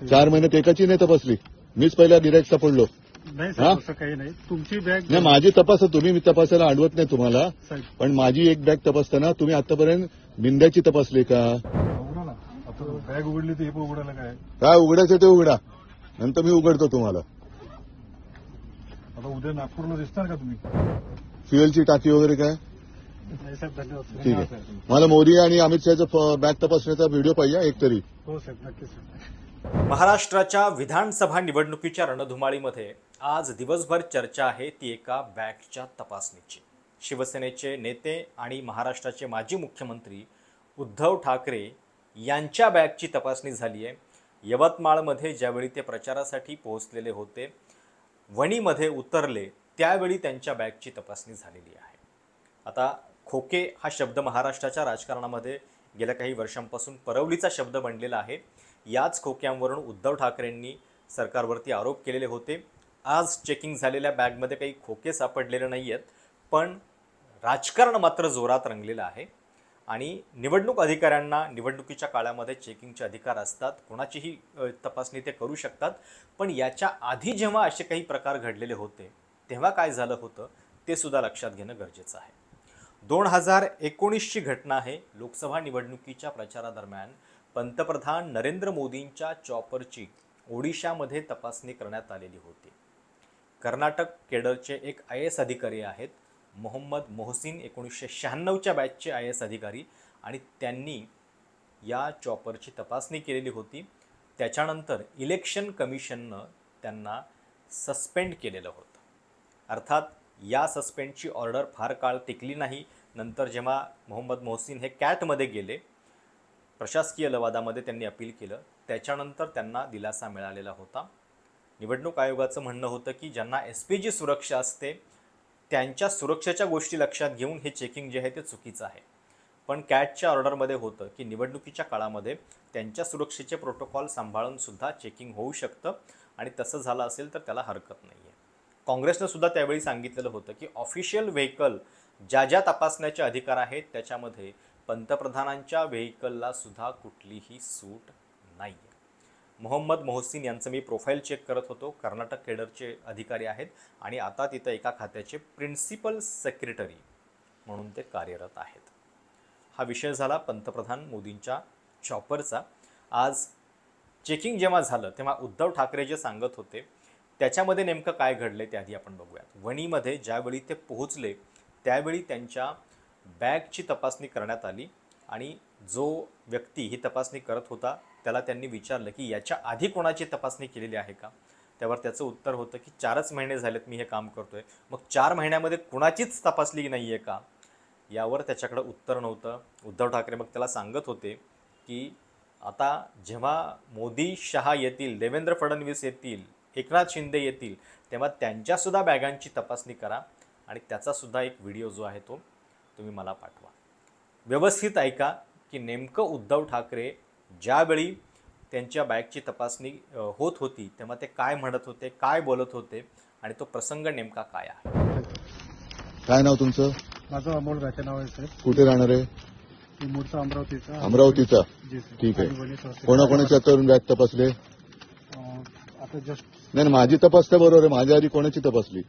4 महिन्यात एकाची नाही तपासली. मीच पहिला गिराईक सापडलो. नाही साहेब, असं काही नाही. तुमची बॅग नाही, माझी तपासा तुम्ही. मी तपासायला अडवत नाही तुम्हाला, साहेब पण माझी एक बॅग तपासताना तुम्ही आतापर्यंत बिंद्याची तपासली का? उघडा ना. आता बॅग उघडली तर हे पण उघडायला काय उघडायचं ते उघडा, नंतर मी उघडतो तुम्हाला. आता उद्या नागपूरला दिसणार का तुम्ही? फ्युएलची टाकी वगैरे काय? नाही साहेब, धन्यवाद. ठीक आहे. मला मोदी आणि अमित शहाचा बॅग तपासण्याचा व्हिडिओ पाहिजे एक तरी. हो साहेब, नक्कीच साहेब. महाराष्ट्राच्या विधानसभा निवडणुकीच्या रणधुमाळीमध्ये आज दिवसभर चर्चा आहे ती एका बॅगच्या तपासणीची. शिवसेनेचे नेते आणि महाराष्ट्राचे माजी मुख्यमंत्री उद्धव ठाकरे यांच्या बॅगची तपासणी झाली आहे. यवतमाळमध्ये ज्यावेळी ते प्रचारासाठी पोहोचलेले होते, वणीमध्ये उतरले, त्यावेळी त्यांच्या बॅगची तपासणी झालेली आहे. आता खोके हा शब्द महाराष्ट्राच्या राजकारणामध्ये गेल्या काही वर्षांपासून परवलीचा शब्द बनलेला आहे. याच खोक्यांवरून उद्धव ठाकरेंनी सरकारवरती आरोप केलेले होते. आज चेकिंग झालेल्या बॅगमध्ये काही खोके सापडलेले नाही आहेत, पण राजकारण मात्र जोरात रंगलेलं आहे. आणि निवडणूक अधिकाऱ्यांना निवडणुकीच्या काळामध्ये चेकिंगचे अधिकार असतात, कोणाचीही तपासणी ते करू शकतात. पण याच्या आधी जेव्हा असे काही प्रकार घडलेले होते तेव्हा काय झालं होतं ते सुद्धा लक्षात घेणं गरजेचं आहे. 2019ची घटना आहे. लोकसभा निवडणुकीच्या प्रचारादरम्यान पंतप्रधान नरेंद्र मोदींच्या चॉपरची ओडिशामध्ये तपासणी करण्यात आलेली होती. कर्नाटक केडरचे एक IAS अधिकारी आहेत, मोहम्मद मोहसिन, 1996च्या बॅचचे IAS अधिकारी, आणि त्यांनी या चॉपरची तपासणी केलेली होती. त्याच्यानंतर इलेक्शन कमिशननं त्यांना सस्पेंड केलेलं होतं. अर्थात या सस्पेंडची ऑर्डर फार काळ टिकली नाही. नंतर जेव्हा मोहम्मद मोहसिन हे कॅटमध्ये गेले, प्रशासकीय लवादामध्ये त्यांनी अपील केलं, त्याच्यानंतर त्यांना दिलासा मिळालेला होता. निवडणूक आयोगाचं म्हणणं होतं की ज्यांना SPG सुरक्षा असते त्यांच्या सुरक्षेच्या गोष्टी लक्षात घेऊन हे चेकिंग जे आहे ते चुकीचं आहे. पण कॅटच्या ऑर्डरमध्ये होतं की निवडणुकीच्या काळामध्ये त्यांच्या सुरक्षेचे प्रोटोकॉल सांभाळून सुद्धा चेकिंग होऊ शकतं, आणि तसं झालं असेल तर त्याला हरकत नाही आहे. काँग्रेसनं सुद्धा त्यावेळी सांगितलेलं होतं की ऑफिशियल व्हेकल ज्या तपासण्याचे अधिकार आहेत त्याच्यामध्ये पंतप्रधानांच्या व्हेकलला सुद्धा कुठलीही सूट नाही आहे. मोहम्मद मोहसिन यांचं मी प्रोफाईल चेक करत होतो. कर्नाटक केडरचे अधिकारी आहेत आणि आता तिथं एका खात्याचे प्रिन्सिपल सेक्रेटरी म्हणून ते कार्यरत आहेत. हा विषय झाला पंतप्रधान मोदींच्या चॉपरचा. आज चेकिंग जेव्हा झालं तेव्हा उद्धव ठाकरे जे सांगत होते त्याच्यामध्ये नेमकं काय घडले ते आधी आपण बघूयात. वणीमध्ये ज्यावेळी ते पोहोचले त्यावेळी त्यांच्या बॅगची तपासणी करण्यात आली, आणि जो व्यक्ती ही तपासणी करत होता त्याला त्यांनी विचारलं की याच्या आधी कोणाची तपासणी केलेली आहे का? त्यावर त्याचं उत्तर होतं की 4च महिने झालेत मी हे काम करतोय. मग 4 महिन्यामध्ये कुणाचीच तपासली नाही आहे का? यावर त्याच्याकडं उत्तर नव्हतं. उद्धव ठाकरे मग त्याला सांगत होते की आता जेव्हा मोदी, शहा येतील, देवेंद्र फडणवीस येतील, एकनाथ शिंदे येतील, तेव्हा त्यांच्यासुद्धा बॅगांची तपासणी करा, आणि त्याचासुद्धा एक व्हिडिओ जो आहे तो तुम्ही मला पाठवा. व्यवस्थित ऐका की नेमकं उद्धव ठाकरे ज्यावेळी त्यांच्या बॅगची तपासणी होत होती तेव्हा ते काय म्हणत होते, काय बोलत होते, आणि तो प्रसंग नेमका काय आहे. काय नाव तुमचं? माझं अमोल राखे नाव आहे साहेब. कुठे राहणार आहे? मी मूळचा अमरावतीचा. अमरावतीचा. जी साहेब. ठीक आहे. आणि वणी संस्थेचा. कोणाकोणाच्या तरुण बॅग तपासले? आता जस्ट नाही, माझी तपासता बरोबर आहे. माझ्या आधी कोणाची तपासली?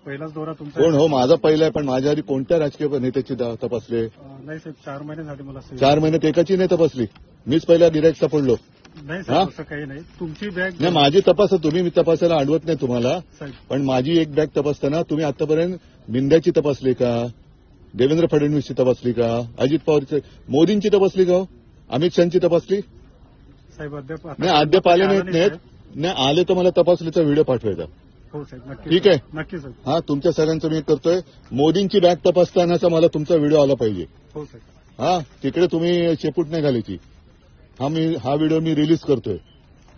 पहिलाच दौरा तुमचा. कोण? हो, माझा पहिला आहे, पण माझ्या आधी कोणत्या राजकीय नेत्याची तपासले? नाही साहेब, 4 महिने झाले मला. 4 महिन्यात एकाची नाही तपासली. मीच पहिला गिराईक सापडलो. नाही साहेब, असं काही नाही. तुमची बॅग नाही, माझी तपासा तुम्ही. मी तपासायला अडवत नाही तुम्हाला, साहेब. पण माझी एक बॅग तपासताना तुम्ही आतापर्यंत बिंद्याची तपासली का? देवेंद्र फडणवीसची तपासली का? अजित पवारची, मोदींची तपासली का? अमित शहाची तपासली? साहेब अद्याप नाही, अद्याप आले नाहीत. नाही आले तर मला तपासलीचा व्हिडिओ पाठवायचा. हो साहेब, नक्की. ठीक आहे. नक्की साहेब. हा, तुमच्या सगळ्यांचं मी करतोय. मोदींची बॅग तपासतानाचा मला तुमचा व्हिडिओ आला पाहिजे. हो साहेब. हा, तिकडे तुम्ही शेपूट नाही घालायची. हा व्हिडिओ मी रिलीज करतोय.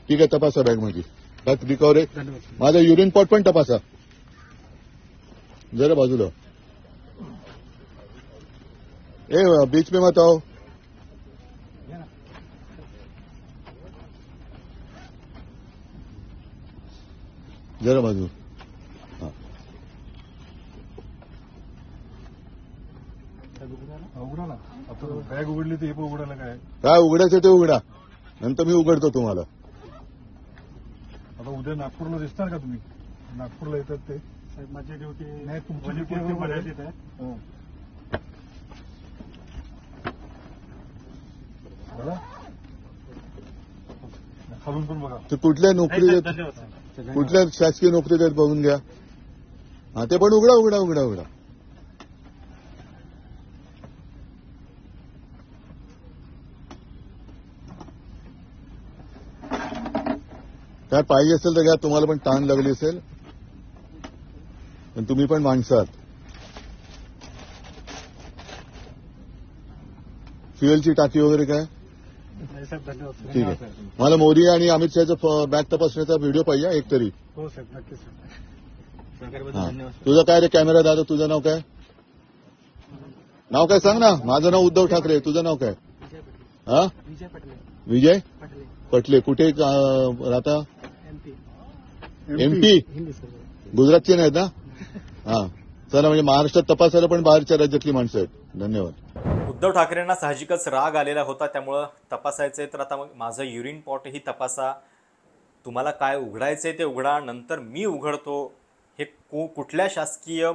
ठीक आहे, तपासा बॅग माझी. बॅग रिकवर आहे. धन्यवाद. माझा युरिन पॉट पण तपासा जरा बाजूला. बीच में मत आओ. जरा बाजू. उघडा ना. आता बॅग उघडली तर हे पण उघडायला काय? काय उघडायचं ते उघडा, नंतर मी उघडतो तुम्हाला. आता उद्या नागपूरला दिसणार का तुम्ही? नागपूरला येतात ते? साहेब माझी ड्युटी नाही, तुमची माझी duty पूर्ण बरोबर आहे. मर्यादित आहे. हो. बघा. खालून पण बघा. ते कुठल्या नाही, नोकरी साहेब, देत, धन्यवाद साहेब. कुठल्या शासकीय नोकरी देत बघून घ्या. हा ते पण उघडा उघडा उघडा उघडा. काय पाहिजे असेल तर घ्या. तुम्हाला पण ताण लागली असेल पण तुम्ही पण माणसात. फ्युएलची टाकी वगैरे काय? नाही साहेब, धन्यवाद साहेब. ठीक आहे. मला मोदी आणि अमित शहाचा बॅग तपासण्याचा व्हिडिओ पाहिजे एक तरी. हो साहेब, नक्कीच साहेब. हा. तुझं काय रे कॅमेरा दादा, तुझं नाव काय? नाव काय सांग ना. माझं नाव उद्धव ठाकरे. तुझं नाव काय? हा, विजय पटले. विजय पटले. पटले. कुठे राहता? MP. MP. हिंदी सर. गुजरातचे नाहीत ना? हा. चला, म्हणजे महाराष्ट्रात तपासायला पण बाहेरच्या राज्यातली माणसं आहेत. धन्यवाद. उद्धव ठाकरेंना साहजिकच राग आलेला होता, त्यामुळं तपासायचंय तर आता मग माझं युरिन पॉटही तपासा, तुम्हाला काय उघडायचंय ते उघडा, नंतर मी उघडतो, हे कुठल्या शासकीय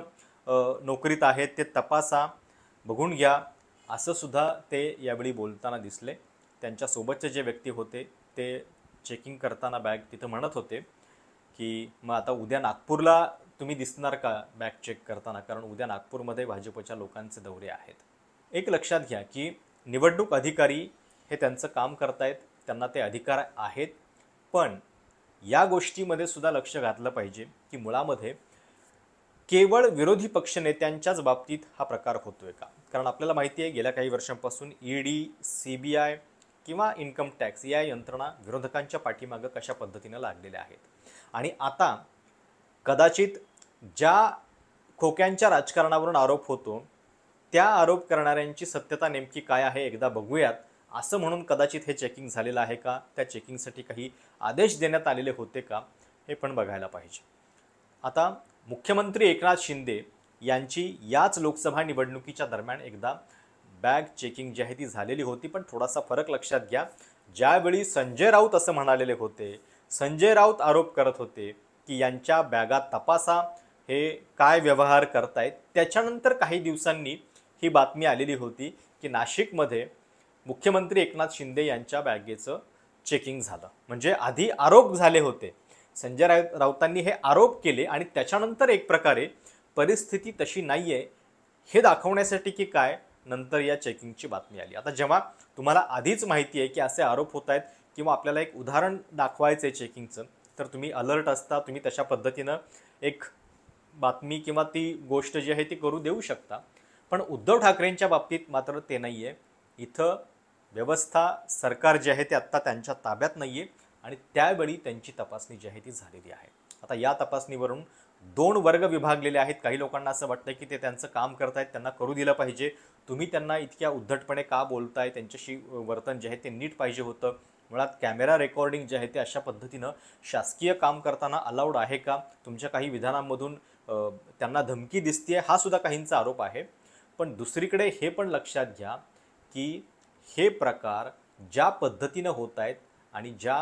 नोकरीत आहेत ते तपासा, बघून घ्या, असं सुद्धा ते यावेळी बोलताना दिसले. त्यांच्यासोबतचे जे व्यक्ती होते ते चेकिंग करताना बॅग तिथं म्हणत होते की मग आता उद्या नागपूरला तुम्ही दिसणार का बॅग चेक करताना, कारण उद्या नागपूरमध्ये भाजपच्या लोकांचे दौरे आहेत. एक लक्षात घ्या की निवडणूक अधिकारी हे त्यांचं काम करतायत, त्यांना ते अधिकार आहेत, पण या गोष्टीमध्ये सुद्धा लक्ष घातलं पाहिजे की मुळामध्ये केवळ विरोधी पक्षनेत्यांच्याच बाबतीत हा प्रकार होतोय का. कारण आपल्याला माहिती आहे गेल्या काही वर्षांपासून ED, CBI किंवा इन्कम टॅक्स या यंत्रणा विरोधकांच्या पाठीमागं कशा पद्धतीनं लागलेल्या आहेत. आणि आता कदाचित ज्या खोक्यांच्या राजकारणावरून आरोप होतो त्या आरोप करणाऱ्यांची सत्यता नेमकी काय आहे एकदा बघूयात, असं म्हणून कदाचित हे चेकिंग झालेलं आहे का, त्या चेकिंगसाठी काही आदेश देण्यात आलेले होते का, हे पण बघायला पाहिजे. आता मुख्यमंत्री एकनाथ शिंदे यांची याच लोकसभा निवडणुकीच्या दरम्यान एकदा बॅग चेकिंग जी आहे ती झालेली होती, पण थोडासा फरक लक्षात घ्या. ज्यावेळी संजय राऊत असं म्हणालेले होते, संजय राऊत आरोप करत होते की यांच्या बॅगा तपासा, हे काय व्यवहार करतायत, त्याच्यानंतर काही दिवसांनी ही बातमी आलेली होती की नाशिकमध्ये मुख्यमंत्री एकनाथ शिंदे यांच्या बॅगेचं चेकिंग झालं. म्हणजे आधी आरोप झाले होते, संजय राऊतांनी हे आरोप केले आणि त्याच्यानंतर एक प्रकारे परिस्थिती तशी नाही आहे हे दाखवण्यासाठी की काय नंतर या चेकिंगची बातमी आली. आता जेव्हा तुम्हाला आधीच माहिती आहे की असे आरोप होत आहेत किंवा आपल्याला एक उदाहरण दाखवायचं आहे चेकिंगचं, तर तुम्ही अलर्ट असता, तुम्ही तशा पद्धतीनं एक बातमी किंवा ती गोष्ट जी आहे ती करू देऊ शकता. पण उद्धव ठाकरेंच्या बाबतीत मात्र ते नाही आहे. इथं व्यवस्था, सरकार जे आहे ते आत्ता त्यांच्या ताब्यात नाही आहे आणि त्यावेळी त्यांची तपासणी जी आहे ती झालेली आहे. आता या तपासणीवरून 2 वर्ग विभागलेले आहेत. काही लोकांना असं वाटतं की ते त्यांचं काम करतायत, त्यांना करू दिलं पाहिजे, तुम्ही त्यांना इतक्या उद्धटपणे का बोलताय, त्यांच्याशी वर्तन जे आहे ते नीट पाहिजे होतं. मुळात कॅमेरा रेकॉर्डिंग जे आहे ते अशा पद्धतीनं शासकीय काम करताना अलाउड आहे का, तुमच्या काही विधानांमधून त्यांना धमकी दिसतीये, हा सुद्धा काहींचा आरोप आहे. पण दुसरीकडे हे पण लक्षात घ्या की हे प्रकार ज्या पद्धतीनं होत आहेत आणि ज्या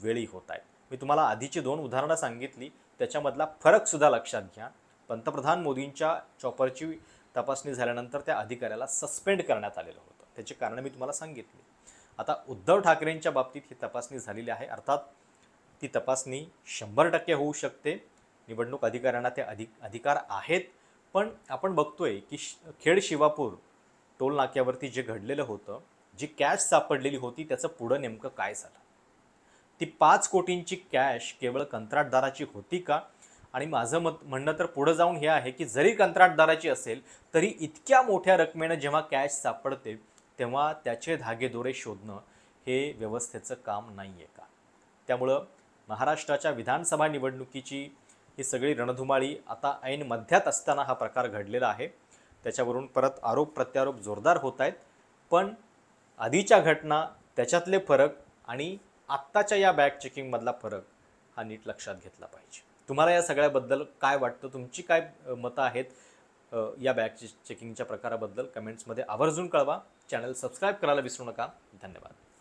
वेळी होत आहेत, मी तुम्हाला आधीची 2 उदाहरणं सांगितली, त्याच्यामधला फरकसुद्धा लक्षात घ्या. पंतप्रधान मोदींच्या चॉपरची तपासणी झाल्यानंतर त्या अधिकाऱ्याला सस्पेंड करण्यात आलेलं होतं, त्याची कारणं मी तुम्हाला सांगितली. आता उद्धव ठाकरेंच्या बाबतीत ही तपासणी झालेली आहे. अर्थात ती तपासणी 100% होऊ शकते, निवडणूक अधिकाऱ्यांना ते अधिकार आहेत. पण आपण बघतोय की खेड शिवापूर टोल नाक्यावरती जे घडलेलं होतं, जी कॅश सापडलेली होती, त्याचं पुढं नेमकं काय झालं. ती 5 कोटींची कॅश केवळ कंत्राटदाराची होती का, आणि माझं म्हणणं तर पुढं जाऊन हे आहे की जरी कंत्राटदाराची असेल तरी इतक्या मोठ्या रकमेनं जेव्हा कॅश सापडते तेव्हा त्याचे धागेदोरे शोधणं हे व्यवस्थेचं काम नाही आहे का. त्यामुळं महाराष्ट्राच्या विधानसभा निवडणुकीची ही सगळी रणधुमाळी आता ऐन मध्यात असताना हा प्रकार घडलेला आहे. त्याच्यावरून परत आरोप प्रत्यारोप जोरदार होत आहेत. पण आधीच्या घटना, त्याच्यातले फरक आणि आत्ताच्या या बॅग चेकिंगमधला फरक हा नीट लक्षात घेतला पाहिजे. तुम्हाला या सगळ्याबद्दल काय वाटतं, तुमची काय मतं आहेत या बॅग चेकिंगच्या प्रकाराबद्दल कमेंट्समध्ये आवर्जून कळवा. चॅनल सबस्क्राईब करायला विसरू नका. धन्यवाद.